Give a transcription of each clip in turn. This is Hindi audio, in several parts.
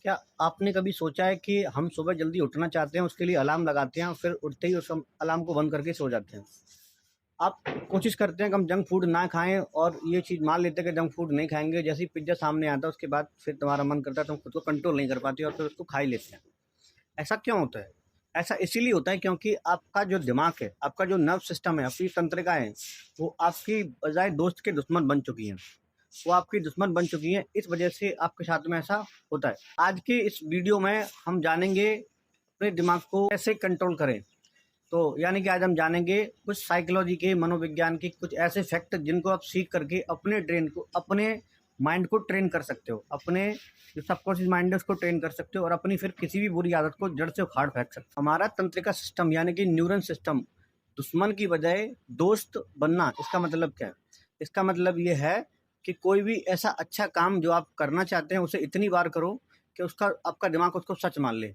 क्या आपने कभी सोचा है कि हम सुबह जल्दी उठना चाहते हैं, उसके लिए अलार्म लगाते हैं और फिर उठते ही उस अलार्म को बंद करके सो जाते हैं। आप कोशिश करते हैं कि हम जंक फूड ना खाएँ और ये चीज़ मान लेते हैं कि जंक फूड नहीं खाएँगे, जैसे ही पिज़्ज़ा सामने आता है उसके बाद फिर तुम्हारा मन करता है, तुम खुद को कंट्रोल नहीं कर पाते और फिर उसको खा ही लेते हैं। ऐसा क्यों होता है? ऐसा इसीलिए होता है क्योंकि आपका जो दिमाग है, आपका जो नर्व सिस्टम है, आपकी तंत्रिकाएँ हैं, वो आपकी बजाय दोस्त के दुश्मन बन चुकी हैं। वो आपकी दुश्मन बन चुकी हैं, इस वजह से आपके साथ में ऐसा होता है। आज के इस वीडियो में हम जानेंगे अपने दिमाग को कैसे कंट्रोल करें। तो यानी कि आज हम जानेंगे कुछ साइकोलॉजी के, मनोविज्ञान के कुछ ऐसे फैक्ट जिनको आप सीख करके अपने ब्रेन को, अपने माइंड को ट्रेन कर सकते हो। अपने जो सबकॉन्शियस माइंड है उसको ट्रेन कर सकते हो और अपनी फिर किसी भी बुरी आदत को जड़ से उखाड़ फेंक सकते हो। हमारा तंत्रिका सिस्टम यानी कि न्यूरन सिस्टम दुश्मन की बजाय दोस्त बनना, इसका मतलब क्या है? इसका मतलब ये है कि कोई भी ऐसा अच्छा काम जो आप करना चाहते हैं उसे इतनी बार करो कि उसका आपका दिमाग उसको सच मान ले।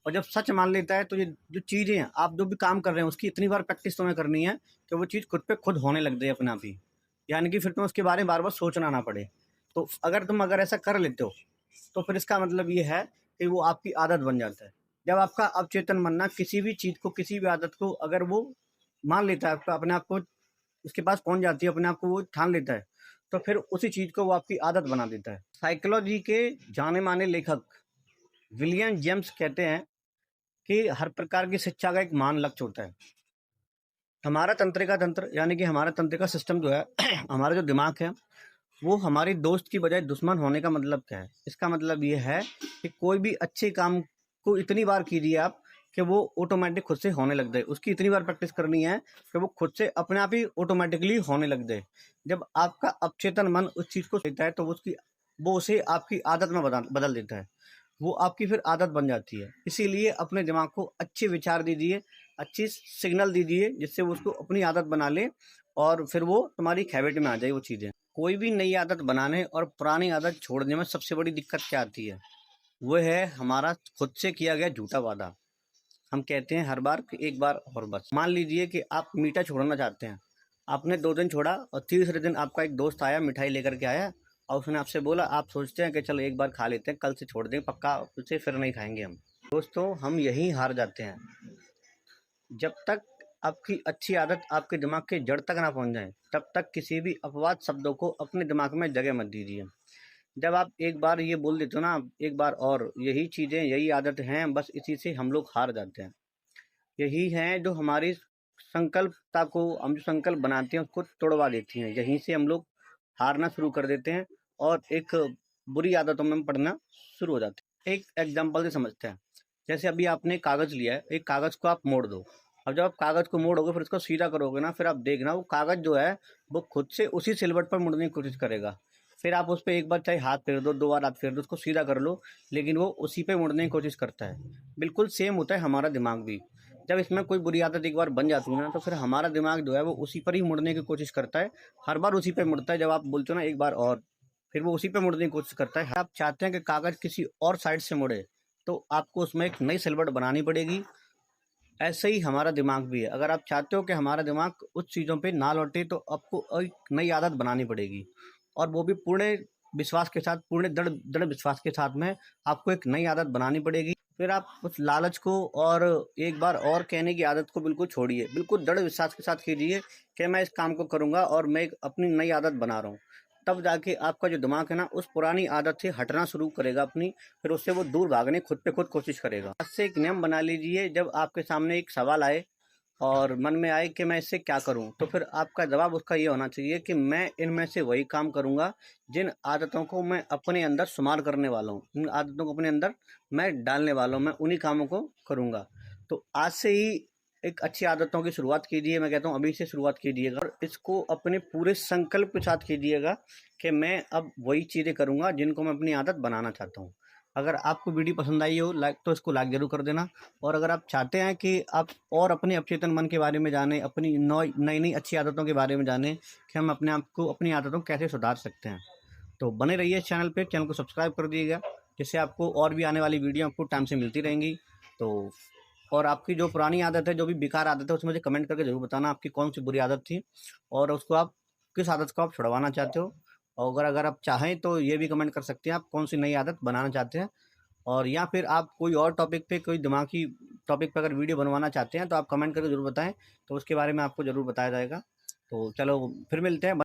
और जब सच मान लेता है तो ये जो चीज़ें हैं, आप जो भी काम कर रहे हैं उसकी इतनी बार प्रैक्टिस तुम्हें करनी है कि वो चीज़ खुद पे खुद होने लग जाए अपने आप ही। यानी कि फिर तुम्हें उसके बारे में बार-बार सोचना ना पड़े। तो अगर ऐसा कर लेते हो, तो फिर इसका मतलब ये है कि वो आपकी आदत बन जाता है। जब आपका अवचेतन मन ना किसी भी चीज़ को, किसी भी आदत को अगर वो मान लेता है, आपका अपने आप को उसके पास पहुँच जाती है, अपने आप को वो ठान लेता है, तो फिर उसी चीज़ को वो आपकी आदत बना देता है। साइकोलॉजी के जाने-माने लेखक विलियम जेम्स कहते हैं कि हर प्रकार की शिक्षा का एक महान लक्ष्य होता है। हमारा तंत्रिका तंत्र यानी कि हमारा तंत्रिका सिस्टम जो है हमारा जो दिमाग है, वो हमारी दोस्त की बजाय दुश्मन होने का मतलब क्या है? इसका मतलब ये है कि कोई भी अच्छे काम को इतनी बार कीजिए आप कि वो ऑटोमेटिक खुद से होने लग जाए। उसकी इतनी बार प्रैक्टिस करनी है कि वो खुद से अपने आप ही ऑटोमेटिकली होने लग जाए। जब आपका अवचेतन मन उस चीज़ को सीखता है तो वो उसे आपकी आदत में बदल देता है। वो आपकी फिर आदत बन जाती है। इसीलिए अपने दिमाग को अच्छे विचार दीजिए, अच्छी सिग्नल दीजिए जिससे वो उसको अपनी आदत बना ले और फिर वो तुम्हारी हैबिट में आ जाए वो चीज़ें। कोई भी नई आदत बनाने और पुरानी आदत छोड़ने में सबसे बड़ी दिक्कत क्या आती है? वो है हमारा खुद से किया गया झूठा वादा। हम कहते हैं हर बार कि एक बार और बस। मान लीजिए कि आप मीठा छोड़ना चाहते हैं। आपने 2 दिन छोड़ा और तीसरे दिन आपका एक दोस्त आया, मिठाई लेकर के आया और उसने आपसे बोला, आप सोचते हैं कि चलो एक बार खा लेते हैं, कल से छोड़ देंगे पक्का, उसे फिर नहीं खाएँगे हम। दोस्तों, हम यहीं हार जाते हैं। जब तक आपकी अच्छी आदत आपके दिमाग के जड़ तक ना पहुँच जाए, तब तक किसी भी अपवाद शब्दों को अपने दिमाग में जगह मत दीजिए। जब आप एक बार ये बोल देते हो ना, एक बार और, यही चीज़ें, यही आदत हैं, बस इसी से हम लोग हार जाते हैं। यही हैं जो हमारी संकल्पता को, हम जो संकल्प बनाते हैं उसको तोड़वा देती हैं। यहीं से हम लोग हारना शुरू कर देते हैं और एक बुरी आदतों में हम पड़ना शुरू हो जाते हैं। एक एग्जांपल से समझते हैं। जैसे अभी आपने कागज़ लिया है, एक कागज़ को आप मोड़ दो। अब जब आप कागज़ को मोड़ोगे फिर उसको सीधा करोगे ना, फिर आप देखना वो कागज़ जो है वो खुद से उसी सिलवट पर मुड़ने की कोशिश करेगा। फिर आप उस पे एक बार चाहे हाथ फेर दो, 2 बार हाथ फेर दो, उसको सीधा कर लो, लेकिन वो उसी पे मुड़ने की कोशिश करता है। बिल्कुल सेम होता है हमारा दिमाग भी। जब इसमें कोई बुरी आदत एक बार बन जाती है ना, तो फिर हमारा दिमाग जो है वो उसी पर ही मुड़ने की कोशिश करता है। हर बार उसी पे मुड़ता है। जब आप बोलते हो ना एक बार और, फिर वो उसी पे मुड़ने की कोशिश करता है। आप चाहते हैं कि कागज़ किसी और साइड से मुड़े, तो आपको उसमें एक नई सिलवट बनानी पड़ेगी। ऐसे ही हमारा दिमाग भी है। अगर आप चाहते हो कि हमारा दिमाग उस चीज़ों पे ना लौटे, तो आपको एक नई आदत बनानी पड़ेगी और वो भी पूर्ण विश्वास के साथ, पूर्ण दृढ़ दृढ़ विश्वास के साथ में आपको एक नई आदत बनानी पड़ेगी। फिर आप उस लालच को और एक बार और कहने की आदत को बिल्कुल छोड़िए। बिल्कुल दृढ़ विश्वास के साथ कीजिए कि मैं इस काम को करूँगा और मैं एक अपनी नई आदत बना रहा हूँ। तब जाके आपका जो दिमाग है ना, उस पुरानी आदत से हटना शुरू करेगा अपनी, फिर उससे वो दूर भागने खुद पे खुद कोशिश करेगा। आज से एक नियम बना लीजिए, जब आपके सामने एक सवाल आए और मन में आए कि मैं इससे क्या करूं, तो फिर आपका जवाब उसका ये होना चाहिए कि मैं इनमें से वही काम करूंगा जिन आदतों को मैं अपने अंदर शुमार करने वाला हूँ, इन आदतों को अपने अंदर मैं डालने वाला हूँ, मैं उन्हीं कामों को करूंगा। तो आज से ही एक अच्छी आदतों की शुरुआत कीजिए। मैं कहता हूँ अभी से शुरुआत कीजिएगा और इसको अपने पूरे संकल्प के साथ कीजिएगा कि मैं अब वही चीज़ें करूँगा जिनको मैं अपनी आदत बनाना चाहता हूँ। अगर आपको वीडियो पसंद आई हो लाइक, तो इसको लाइक ज़रूर कर देना। और अगर आप चाहते हैं कि आप और अपने अवचेतन मन के बारे में जानें, अपनी नई-नई अच्छी आदतों के बारे में जानें कि हम अपने आप को, अपनी आदतों को कैसे सुधार सकते हैं, तो बने रहिए इस चैनल पे। चैनल को सब्सक्राइब कर दीजिएगा, जिससे आपको और भी आने वाली वीडियो आपको टाइम से मिलती रहेंगी। तो और आपकी जो पुरानी आदत है, जो भी बेकार आदत है, उसमें मुझे कमेंट करके ज़रूर बताना आपकी कौन-सी बुरी आदत थी और उसको आप, किस आदत को आप छुड़वाना चाहते हो। और अगर अगर आप चाहें तो ये भी कमेंट कर सकते हैं आप कौन-सी नई आदत बनाना चाहते हैं। और या फिर आप कोई और टॉपिक पे, कोई दिमागी टॉपिक पे अगर वीडियो बनवाना चाहते हैं तो आप कमेंट करके ज़रूर बताएं, तो उसके बारे में आपको ज़रूर बताया जाएगा। तो चलो फिर मिलते हैं।